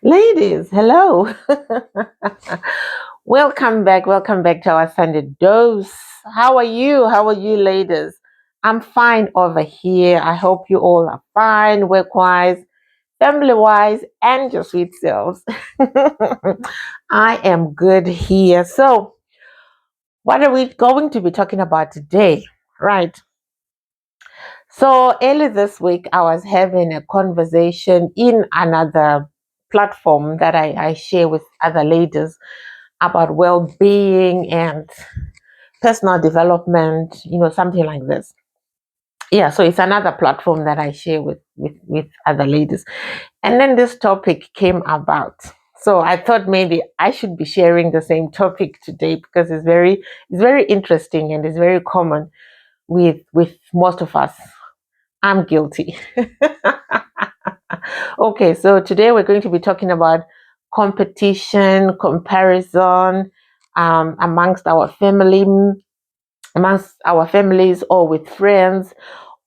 Ladies, hello. Welcome back to our Sunday dose. How are you? How are you, ladies? I'm fine over here. I hope you all are fine, work-wise, family-wise, and your sweet selves. I am good here. So, what are we going to be talking about today? Right. So early this week, I was having a conversation in another platform that I share with other ladies about well-being and personal development, something like this. Yeah, so it's another platform that I share with other ladies. And then this topic came about. So I thought maybe I should be sharing the same topic today because it's very interesting and it's very common with most of us. I'm guilty. Okay, so today we're going to be talking about competition, comparison amongst our families, or with friends,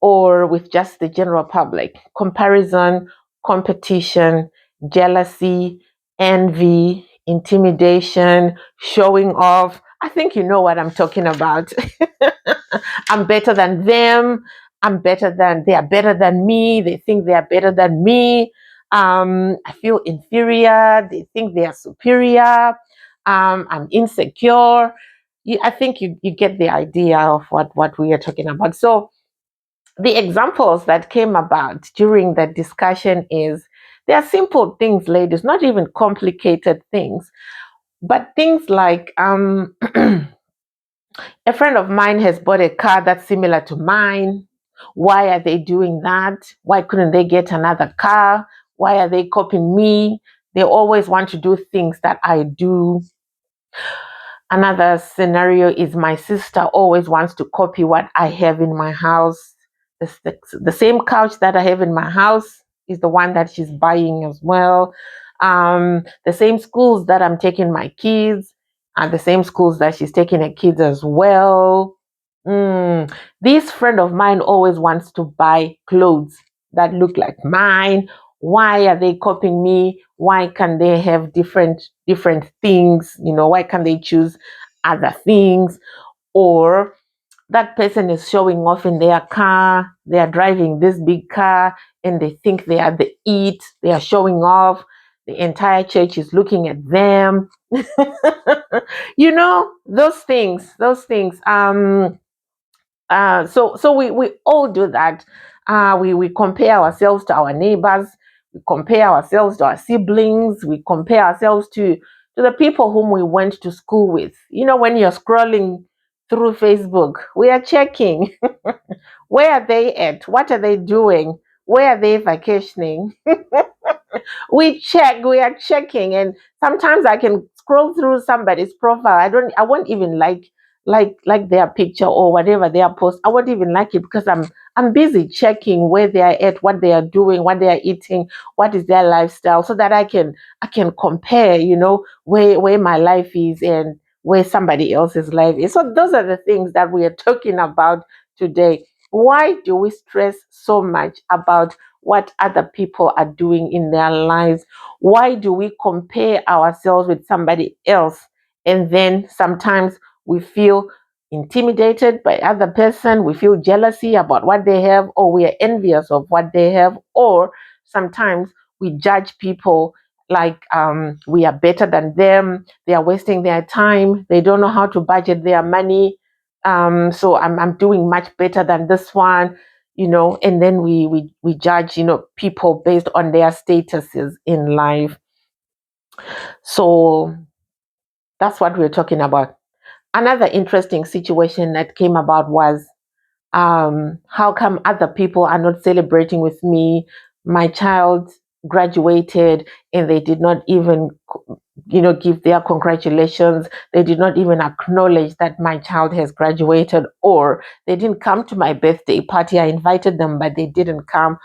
or with just the general public. Comparison, competition, jealousy, envy, intimidation, showing off. I think you know what I'm talking about. I'm better than them. They are better than me. They think they are better than me. I feel inferior. They think they are superior. I'm insecure. I think you get the idea of what we are talking about. So the examples that came about during that discussion is they are simple things, ladies, not even complicated things, but things like a friend of mine has bought a car that's similar to mine. Why are they doing that? Why couldn't they get another car? Why are they copying me? They always want to do things that I do. Another scenario is my sister always wants to copy what I have in my house. The same couch that I have in my house is the one that she's buying as well. The same schools that I'm taking my kids are the same schools that she's taking her kids as well. This friend of mine always wants to buy clothes that look like mine. Why are they copying me? Why can they have different things? Why can't they choose other things? Or that person is showing off in their car. They are driving this big car and they think they are the it. They are showing off. The entire church is looking at them. Those things. So we all do that. We compare ourselves to our neighbors. We compare ourselves to our siblings. We compare ourselves to the people whom we went to school with. When you're scrolling through Facebook, we are checking where are they at? What are they doing? Where are they vacationing? We are checking, and sometimes I can scroll through somebody's profile. I won't even like their picture or whatever they are post. I won't even like it because I'm busy checking where they are at, what they are doing, what they are eating, what is their lifestyle, so that I can compare, where my life is and where somebody else's life is. So those are the things that we are talking about today. Why do we stress so much about what other people are doing in their lives? Why do we compare ourselves with somebody else? And then sometimes we feel intimidated by other person, we feel jealousy about what they have, or we are envious of what they have, or sometimes we judge people like we are better than them. They are wasting their time. They don't know how to budget their money. So I'm doing much better than this one, and then we judge, people based on their statuses in life. So that's what we're talking about. Another interesting situation that came about was how come other people are not celebrating with me? My child graduated and they did not even give their congratulations. They did not even acknowledge that my child has graduated, or they didn't come to my birthday party. I invited them but they didn't come,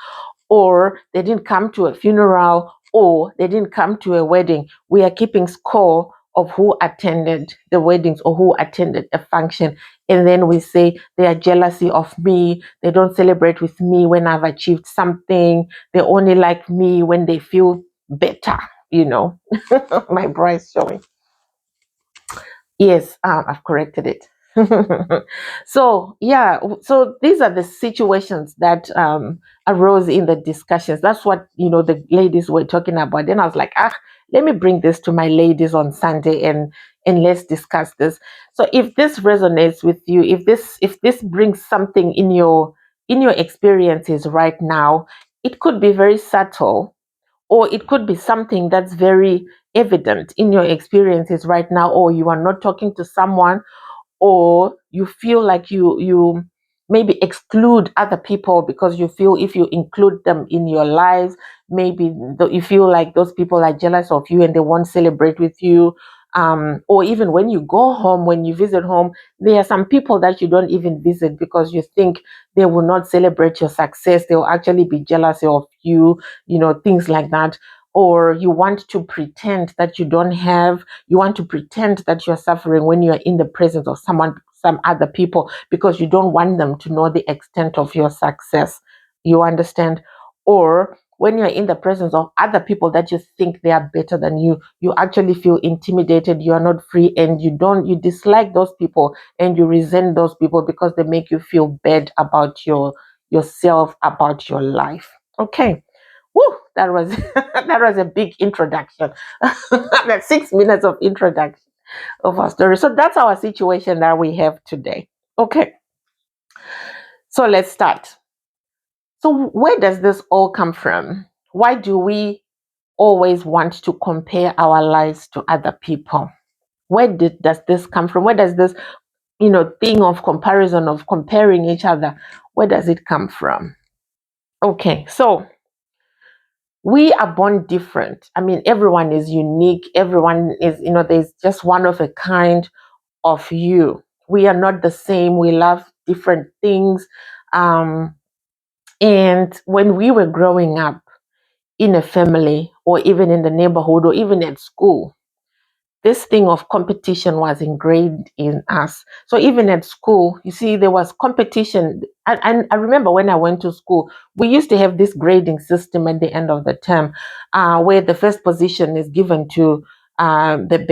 or they didn't come to a funeral, or they didn't come to a wedding. We are keeping score of who attended the weddings or who attended a function. And then we say they are jealousy of me. They don't celebrate with me when I've achieved something. They only like me when they feel better. my bra is showing. Yes, I've corrected it. So yeah, so these are the situations that arose in the discussions. That's what the ladies were talking about. Then I was like, let me bring this to my ladies on Sunday, and let's discuss this. So if this resonates with you, if this brings something in your experiences right now, it could be very subtle, or it could be something that's very evident in your experiences right now, or you are not talking to someone, or you feel like you maybe exclude other people because you feel if you include them in your lives, maybe you feel like those people are jealous of you and they won't celebrate with you. Or even when you go home, when you visit home, there are some people that you don't even visit because you think they will not celebrate your success. They will actually be jealous of you, things like that. Or you want to pretend that you want to pretend that you're suffering when you're in the presence of some other people, because you don't want them to know the extent of your success. You understand? Or when you're in the presence of other people that you think they are better than you actually feel intimidated, you are not free, and you dislike those people and you resent those people because they make you feel bad about yourself, about your life. Okay. Woo, that was that was a big introduction. That's 6 minutes of introduction of our story. So that's our situation that we have today. Okay, so let's start. So where does this all come from? Why do we always want to compare our lives to other people? Does this come from? Where does this thing of comparison, of comparing each other, where does it come from? Okay, so we are born different. I mean, everyone is unique. Everyone is, there's just one of a kind of you. We are not the same. We love different things. Um, and when we were growing up in a family, or even in the neighborhood, or even at school, this thing of competition was ingrained in us. So even at school, you see, there was competition. And I remember when I went to school, we used to have this grading system at the end of the term, where the first position is given to the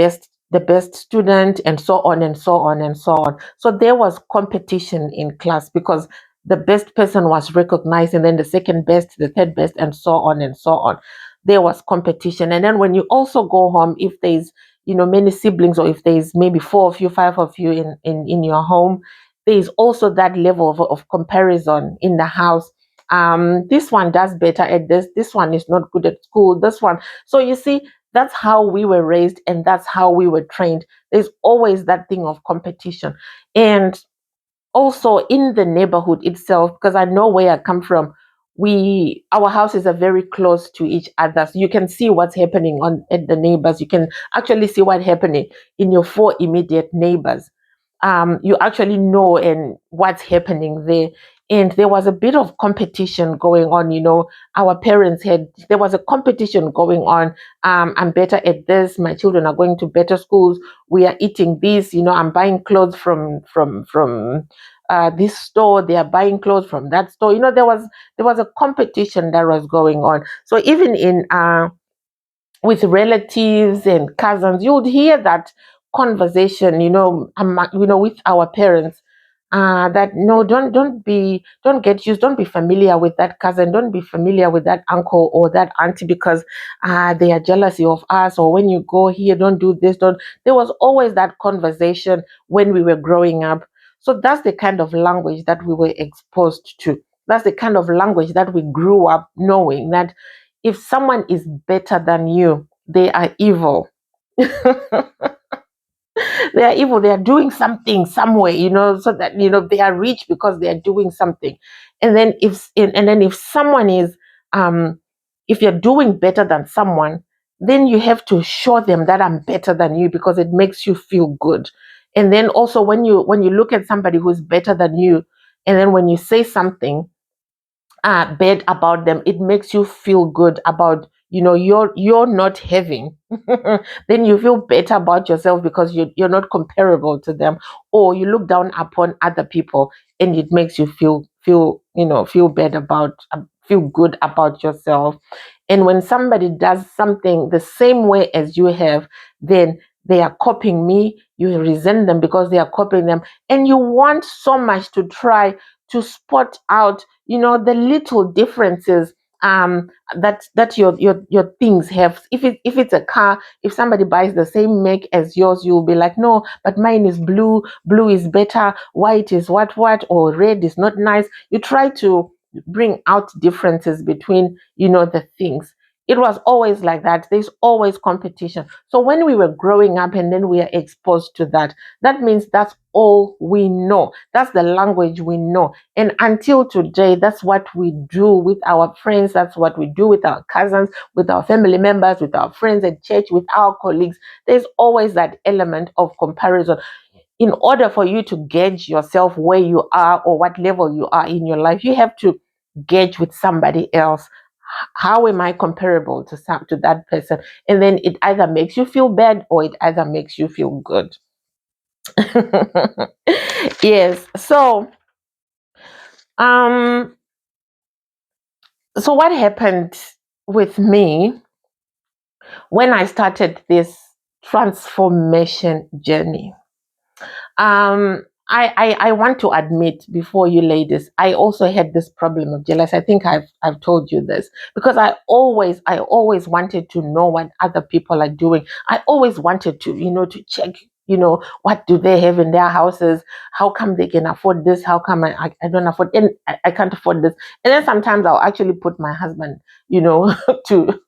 best student, and so on and so on and so on. So there was competition in class because the best person was recognized, and then the second best, the third best, and so on and so on. There was competition. And then when you also go home, if there's many siblings, or if there's maybe four of you, five of you in your home, there is also that level of comparison in the house. This one does better at this one is not good at school, this one. So you see, that's how we were raised, and that's how we were trained. There's always that thing of competition. And also in the neighborhood itself, because I know where I come from, our houses are very close to each other. So you can see what's happening on at the neighbors. You can actually see what's happening in your four immediate neighbors. You actually know and what's happening there. And there was a bit of competition going on. Our parents there was a competition going on. I'm better at this. My children are going to better schools. We are eating this. I'm buying clothes from this store. They are buying clothes from that store. There was a competition that was going on. So even in with relatives and cousins, you would hear that conversation, with our parents. That no, don't get used, don't be familiar with that cousin, don't be familiar with that uncle or that auntie, because they are jealousy of us. Or when you go here, don't do this, don't. There was always that conversation when we were growing up. So that's the kind of language that we were exposed to. That's the kind of language that we grew up knowing, that if someone is better than you, they are evil. They are evil. They are doing something somewhere, so that they are rich because they are doing something. And then if someone is, if you're doing better than someone, then you have to show them that I'm better than you, because it makes you feel good. And then also when you look at somebody who's better than you, and then when you say something bad about them, it makes you feel good about, you're not having. Then you feel better about yourself because you're not comparable to them. Or you look down upon other people, and it makes you feel bad about, feel good about yourself. And when somebody does something the same way as you have, then they are copying me. You resent them because they are copying them. And you want so much to try to spot out, the little differences that your things have. If it's a car, if somebody buys the same make as yours, you'll be like, no, but mine is blue is better, white is what, or red is not nice. You try to bring out differences between the things. It was always like that. There's always competition. So when we were growing up and then we are exposed to that, that means that's all we know. That's the language we know. And until today, that's what we do with our friends. That's what we do with our cousins, with our family members, with our friends at church, with our colleagues. There's always that element of comparison. In order for you to gauge yourself where you are or what level you are in your life, you have to gauge with somebody else. How am I comparable to that person? And then it either makes you feel bad or it either makes you feel good. Yes. Um so what happened with me when I started this transformation journey? I want to admit before you ladies, I also had this problem of jealousy. I think I've told you this because I always wanted to know what other people are doing. I always wanted to check, what do they have in their houses? How come they can afford this? How come I don't afford, and I can't afford this? And then sometimes I'll actually put my husband, to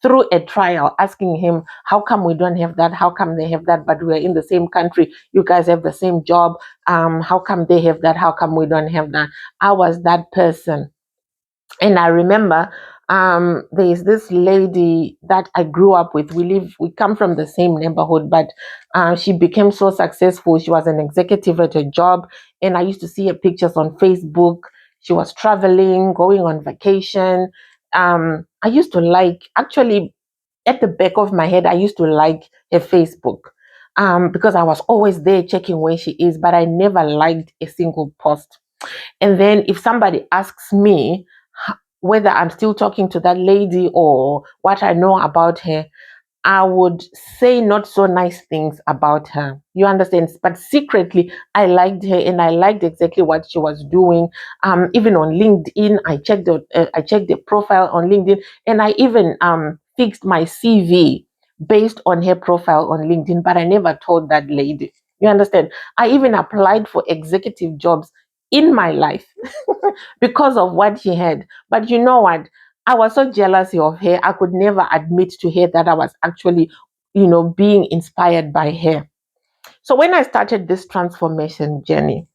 through a trial, asking him, how come we don't have that? How come they have that? But we're in the same country. You guys have the same job. How come they have that? How come we don't have that? I was that person. And I remember there's this lady that I grew up with. We come from the same neighborhood, but she became so successful. She was an executive at her job, and I used to see her pictures on Facebook. She was traveling, going on vacation. I used to like, actually, at the back of my head, I used to like her Facebook because I was always there checking where she is, but I never liked a single post. And then if somebody asks me whether I'm still talking to that lady or what I know about her, I would say not so nice things about her. You understand? But secretly, I liked her and I liked exactly what she was doing. Even on LinkedIn, I checked the profile on LinkedIn, and I even fixed my CV based on her profile on LinkedIn. But I never told that lady. You understand? I even applied for executive jobs in my life because of what she had. But you know what? I was so jealous of her. I could never admit to her that I was actually, being inspired by her. So when I started this transformation journey,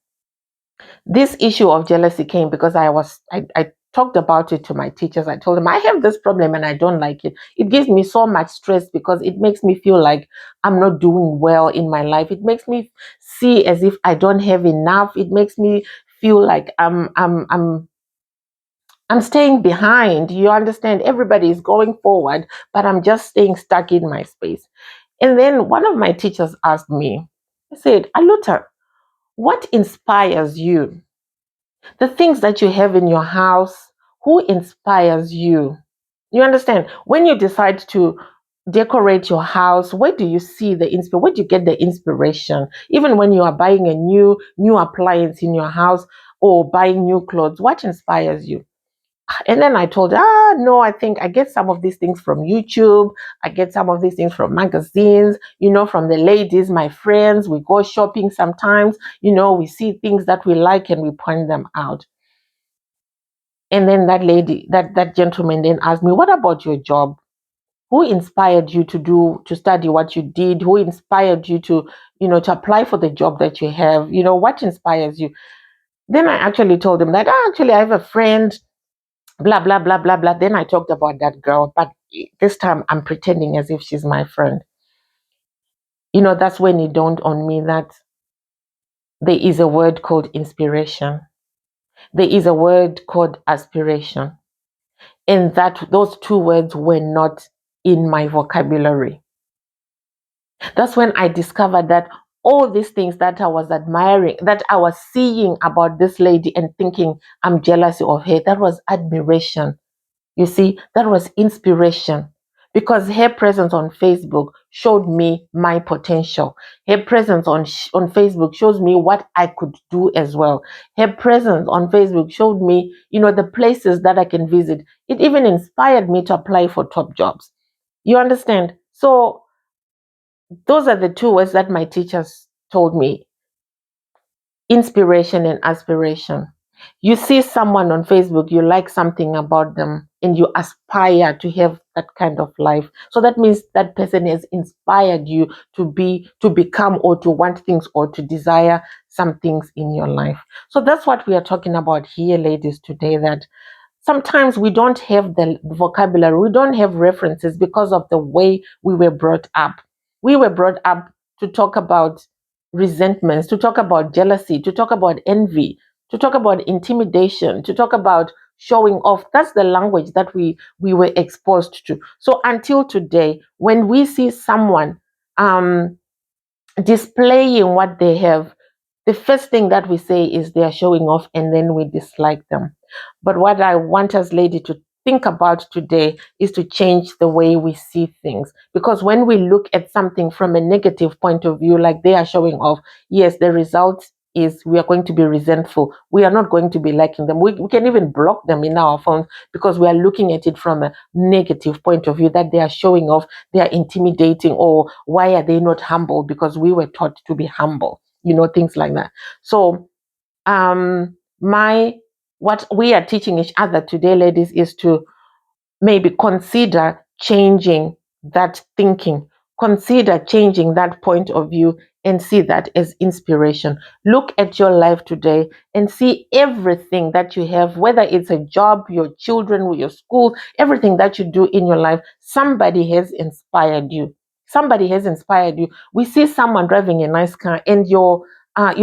this issue of jealousy came because I talked about it to my teachers. I told them I have this problem and I don't like it. It gives me so much stress because it makes me feel like I'm not doing well in my life. It makes me see as if I don't have enough. It makes me feel like I'm staying behind. You understand? Everybody is going forward, but I'm just staying stuck in my space. And then one of my teachers asked me, I said, Aluta, what inspires you? The things that you have in your house, who inspires you? You understand? When you decide to decorate your house, where do you see the inspiration? Where do you get the inspiration? Even when you are buying a new appliance in your house or buying new clothes, what inspires you? And then I told her, no, I think I get some of these things from YouTube. I get some of these things from magazines, from the ladies, my friends. We go shopping sometimes, we see things that we like and we point them out. And then that lady, that gentleman then asked me, what about your job? Who inspired you to study what you did? Who inspired you to apply for the job that you have? What inspires you? Then I actually told him that, actually, I have a friend, blah blah blah blah blah. Then I talked about that girl, but this time I'm pretending as if she's my friend. That's when it dawned on me that there is a word called inspiration, there is a word called aspiration, and that those two words were not in my vocabulary. That's when I discovered that all these things that I was admiring, that I was seeing about this lady and thinking I'm jealous of her, that was admiration. You see, that was inspiration because her presence on Facebook showed me my potential. Her presence on Facebook shows me what I could do as well. Her presence on Facebook showed me, the places that I can visit. It even inspired me to apply for top jobs. You understand? So those are the two words that my teachers told me: inspiration and aspiration. You see someone on Facebook, you like something about them, and you aspire to have that kind of life. So that means that person has inspired you to become, or to want things, or to desire some things in your life. So that's what we are talking about here, ladies, today, that sometimes we don't have the vocabulary, we don't have references because of the way we were brought up. We were brought up to talk about resentments, to talk about jealousy, to talk about envy, to talk about intimidation, to talk about showing off. That's the language that we were exposed to. So until today, when we see someone um, displaying what they have, the first thing that we say is they are showing off, and then we dislike them. But what I want us, lady, to think about today is to change the way we see things. Because when we look at something from a negative point of view, like they are showing off, yes, the result is we are going to be resentful. We are not going to be liking them. We can even block them in our phones because we are looking at it from a negative point of view, that they are showing off, they are intimidating, or why are they not humble? Because we were taught to be humble, things like that. So my what we are teaching each other today, ladies, is to maybe consider changing that thinking, consider changing that point of view, and see that as inspiration. Look at your life today and see everything that you have, whether it's a job, your children, your school, everything that you do in your life. Somebody has inspired you. Somebody has inspired you. We see someone driving a nice car, and your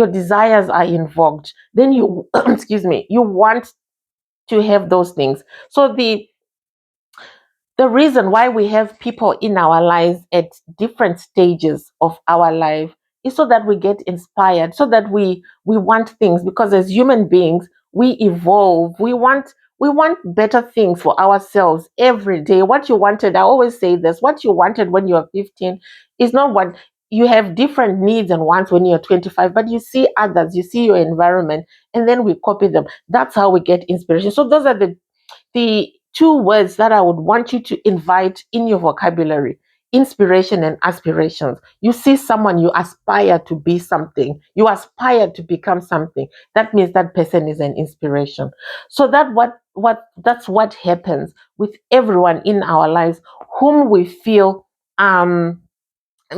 desires are invoked. Then you, excuse me, you want to have those things. So the reason why we have people in our lives at different stages of our life is so that we get inspired, so that we want things, because as human beings we evolve. We want better things for ourselves every day. What you wanted, I always say this, what you wanted when you were 15 is not what you have. Different needs and wants when you're 25, but you see others, you see your environment, and then we copy them. That's how we get inspiration. So those are the two words that I would want you to invite in your vocabulary: inspiration and aspirations. You see someone, you aspire to be something, you aspire to become something. That means that person is an inspiration. So that's what happens with everyone in our lives whom we feel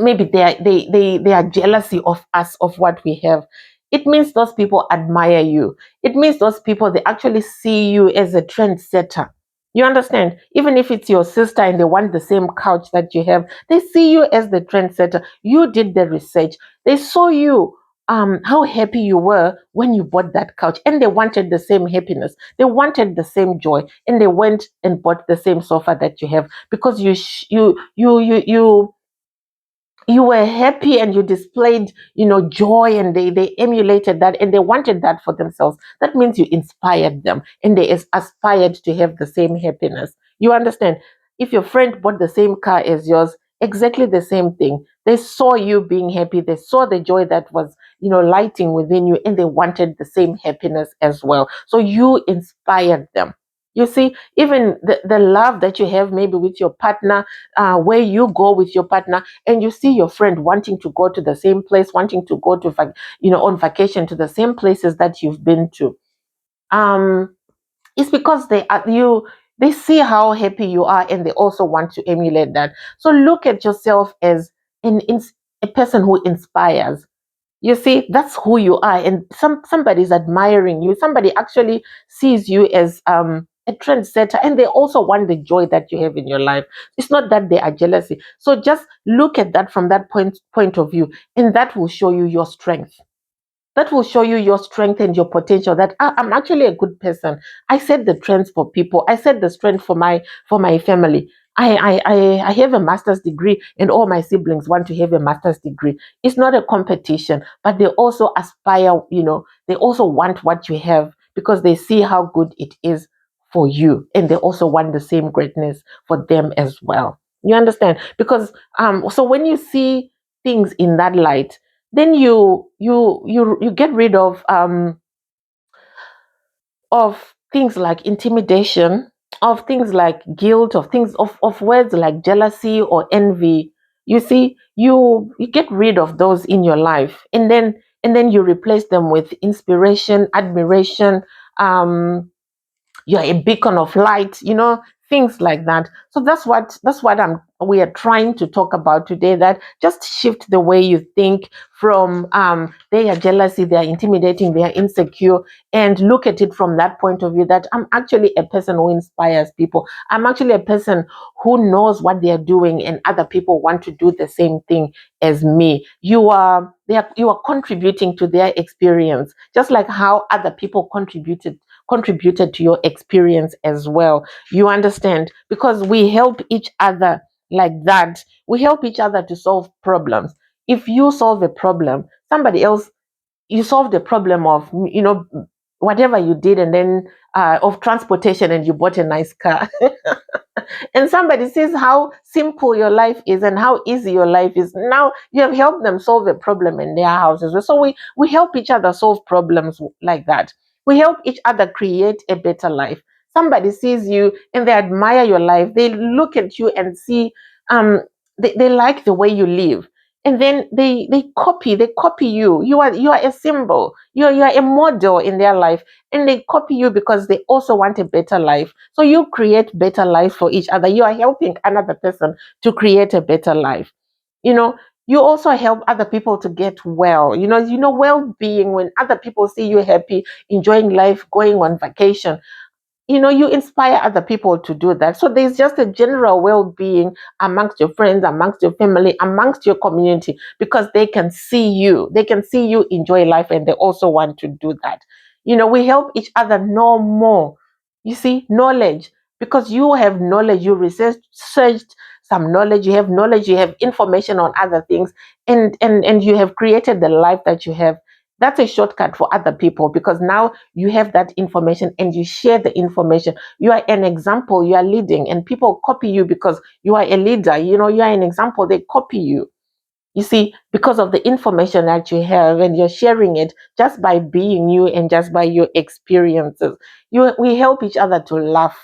maybe they are jealousy of us, of what we have. It means those people admire you. It means those people, they actually see you as a trendsetter. You understand? Even if it's your sister and they want the same couch that you have, they see you as the trendsetter. You did the research. They saw you, how happy you were when you bought that couch, and they wanted the same happiness. They wanted the same joy, and they went and bought the same sofa that you have, because you were happy and you displayed, joy, and they emulated that, and they wanted that for themselves. That means you inspired them, and they aspired to have the same happiness. You understand? If your friend bought the same car as yours, exactly the same thing, they saw you being happy, they saw the joy that was, lighting within you, and they wanted the same happiness as well. So you inspired them. You see, even the love that you have maybe with your partner, where you go with your partner, and you see your friend wanting to go to the same place, wanting to go to on vacation to the same places that you've been to. It's because they see how happy you are, and they also want to emulate that. So look at yourself as a person who inspires. You see, that's who you are, and somebody's admiring you. Somebody actually sees you as a trendsetter, and they also want the joy that you have in your life. It's not that they are jealousy. So just look at that from that point of view, and that will show you your strength. That will show you your strength and your potential, that I'm actually a good person. I set the trends for people. I set the strength for my family. I have a master's degree, and all my siblings want to have a master's degree. It's not a competition, but they also aspire, they also want what you have, because they see how good it is for you, and they also want the same greatness for them as well. You understand? Because so when you see things in that light, then you get rid of things like intimidation, of things like guilt, of things of words like jealousy or envy. You see, you get rid of those in your life, and then you replace them with inspiration, admiration, um you're a beacon of light, things like that. So that's what we are trying to talk about today, that just shift the way you think from they are jealousy, they are intimidating, they are insecure, and look at it from that point of view, that I'm actually a person who inspires people. I'm actually a person who knows what they are doing, and other people want to do the same thing as me. You are contributing to their experience, just like how other people contributed to your experience as well. You understand? Because we help each other like that. We help each other to solve problems. If you solve a problem, somebody else, you solve the problem of, whatever you did, and then of transportation, and you bought a nice car. And somebody sees how simple your life is and how easy your life is. Now you have helped them solve a problem in their houses. So we help each other solve problems like that. We help each other create a better life. Somebody sees you and they admire your life. They look at you and see, um they like the way you live, and then they copy you. You are a symbol. You are a model in their life, and they copy you because they also want a better life. So you create better life for each other. You are helping another person to create a better life. You know, you also help other people to get well. Well-being, when other people see you happy, enjoying life, going on vacation, you inspire other people to do that. So there's just a general well-being amongst your friends, amongst your family, amongst your community, because they can see you enjoy life, and they also want to do that. We help each other know more. You see, knowledge, because you have knowledge, you researched some knowledge, you have knowledge, you have information on other things, and you have created the life that you have. That's a shortcut for other people, because now you have that information and you share the information. You are an example, you are leading, and people copy you because you are a leader. You are an example, they copy you. You see, because of the information that you have, and you're sharing it just by being you and just by your experiences. We help each other to laugh.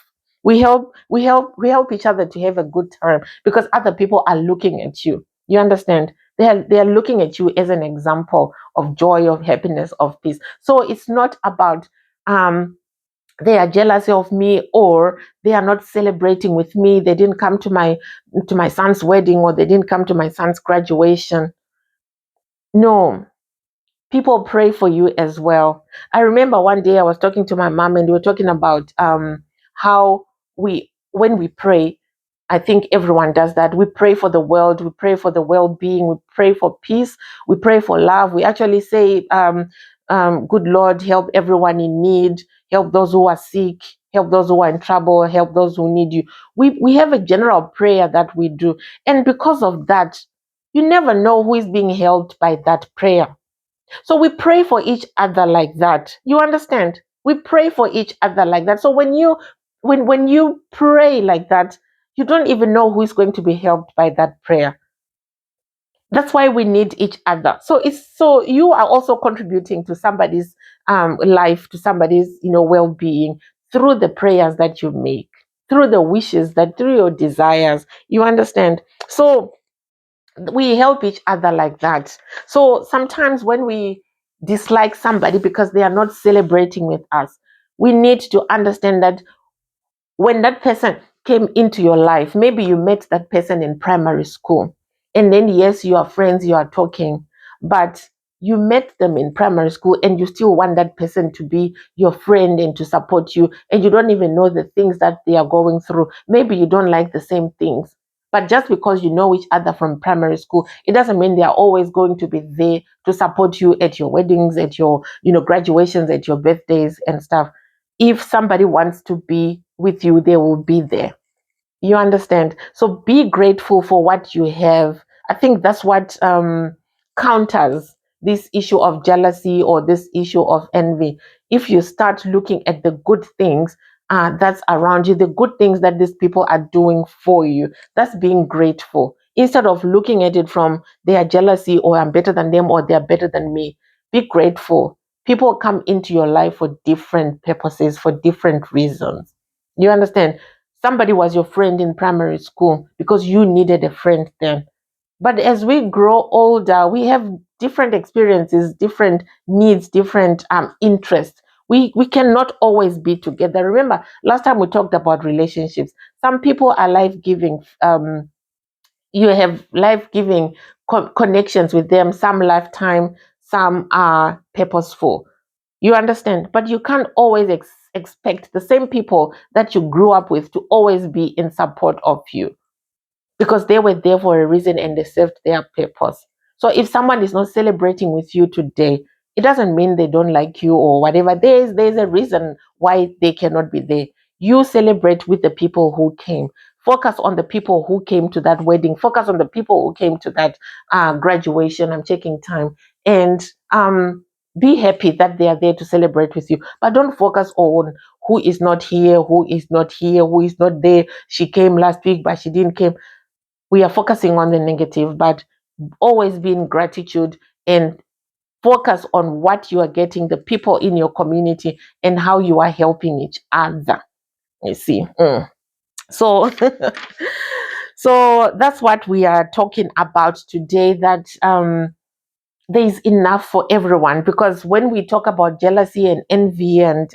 We help each other to have a good time, because other people are looking at you. You understand? They are looking at you as an example of joy, of happiness, of peace. So it's not about they are jealous of me, or they are not celebrating with me. They didn't come to my son's wedding, or they didn't come to my son's graduation. No, people pray for you as well. I remember one day I was talking to my mom, and we were talking about how when we pray, I think everyone does that. We pray for the world, we pray for the well-being, we pray for peace, we pray for love. We actually say, good Lord, help everyone in need, help those who are sick, help those who are in trouble, help those who need you. We have a general prayer that we do. And because of that, you never know who is being helped by that prayer. So we pray for each other like that. You understand? We pray for each other like that. So when you pray like that, you don't even know who is going to be helped by that prayer. That's why we need each other. So you are also contributing to somebody's life, to somebody's well-being, through the prayers that you make, through the wishes, that through your desires. You understand? So we help each other like that. So sometimes when we dislike somebody because they are not celebrating with us, we need to understand that when that person came into your life, maybe you met that person in primary school, and then yes, you are friends, you are talking, but you met them in primary school, and you still want that person to be your friend and to support you, and you don't even know the things that they are going through. Maybe you don't like the same things, but just because you know each other from primary school, it doesn't mean they are always going to be there to support you at your weddings, at your graduations, at your birthdays and stuff. If somebody wants to be with you, they will be there. You understand? So be grateful for what you have. I think that's what counters this issue of jealousy or this issue of envy. If you start looking at the good things, that's around you, the good things that these people are doing for you. That's being grateful. Instead of looking at it from their jealousy, or I'm better than them, or they're better than me, be grateful. People come into your life for different purposes, for different reasons. You understand? Somebody was your friend in primary school because you needed a friend then. But as we grow older, we have different experiences, different needs, different interests. We cannot always be together. Remember, last time we talked about relationships. Some people are life giving. You have life giving connections with them. Some lifetime, some are purposeful. You understand? But you can't always expect the same people that you grew up with to always be in support of you, because they were there for a reason and they served their purpose. So if someone is not celebrating with you today, it doesn't mean they don't like you or whatever. There's a reason why they cannot be there. You celebrate with the people who came. Focus on the people who came to that wedding. Focus on the people who came to that graduation. I'm checking time. And be happy that they are there to celebrate with you. But don't focus on who is not here, who is not here, who is not there. She came last week, but she didn't come. We are focusing on the negative, but always be in gratitude and focus on what you are getting, the people in your community, and how you are helping each other. You see. So so that's what we are talking about today, that there is enough for everyone. Because when we talk about jealousy and envy, and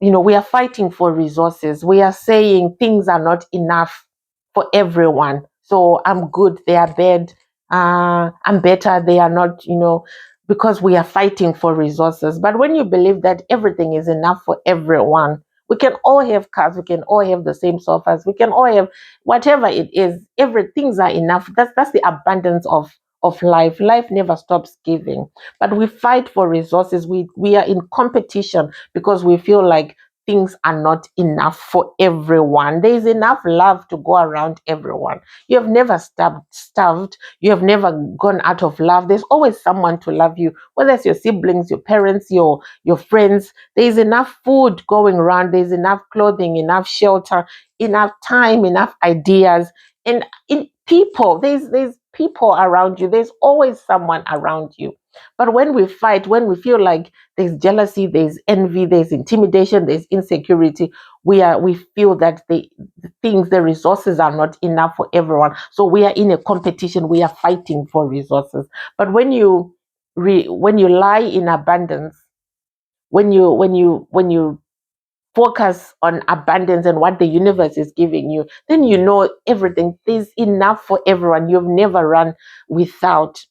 we are fighting for resources. We are saying things are not enough for everyone. So I'm good, they are bad. I'm better, they are not, because we are fighting for resources. But when you believe that everything is enough for everyone, we can all have cars, we can all have the same sofas, we can all have whatever it is. Everything's are enough. That's the abundance of life. Life never stops giving. But we fight for resources. We are in competition because we feel like things are not enough for everyone. There is enough love to go around everyone. You have never starved. You have never gone out of love. There's always someone to love you, whether it's your siblings, your parents, your friends. There is enough food going around. There's enough clothing, enough shelter, enough time, enough ideas, and in people. There's people around you. There's always someone around you. But when we fight, when we feel like there's jealousy, there's envy, there's intimidation, there's insecurity, we feel that the resources are not enough for everyone. So we are in a competition, we are fighting for resources. But when you lie in abundance, when you focus on abundance and what the universe is giving you, then you know everything. There's enough for everyone. You've never run without.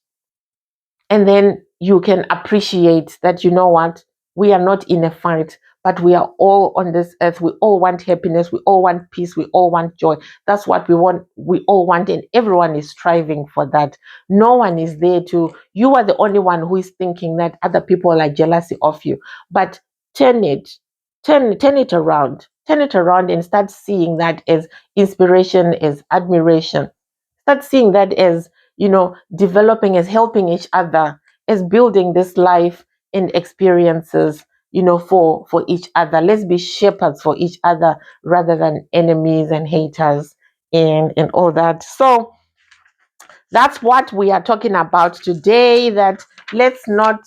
And then you can appreciate that, you know what, we are not in a fight, but we are all on this earth. We all want happiness, we all want peace, we all want joy. That's what we want. We all want, and everyone is striving for that. No one is there to, you are the only one who is thinking that other people are jealousy of you. But turn it turn it around. Turn it around and start seeing that as inspiration, as admiration. Start seeing that as, developing, as helping each other, as building this life and experiences, for each other. Let's be shepherds for each other rather than enemies and haters and all that. So that's what we are talking about today. That let's not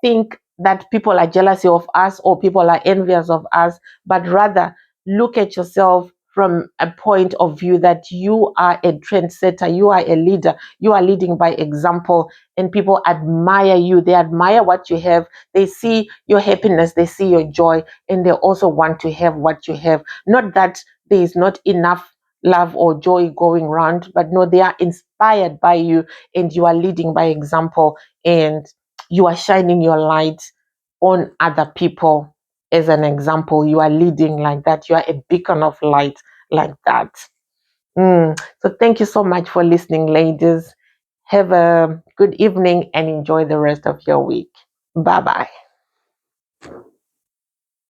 think that people are jealous of us or people are envious of us, but rather look at yourself from a point of view that you are a trendsetter, you are a leader, you are leading by example, and people admire you. They admire what you have. They see your happiness, they see your joy, and they also want to have what you have. Not that there is not enough love or joy going around, but no, they are inspired by you, and you are leading by example, and you are shining your light on other people as an example. You are leading like that. You are a beacon of light like that. So thank you so much for listening, ladies. Have a good evening and enjoy the rest of your week. Bye bye.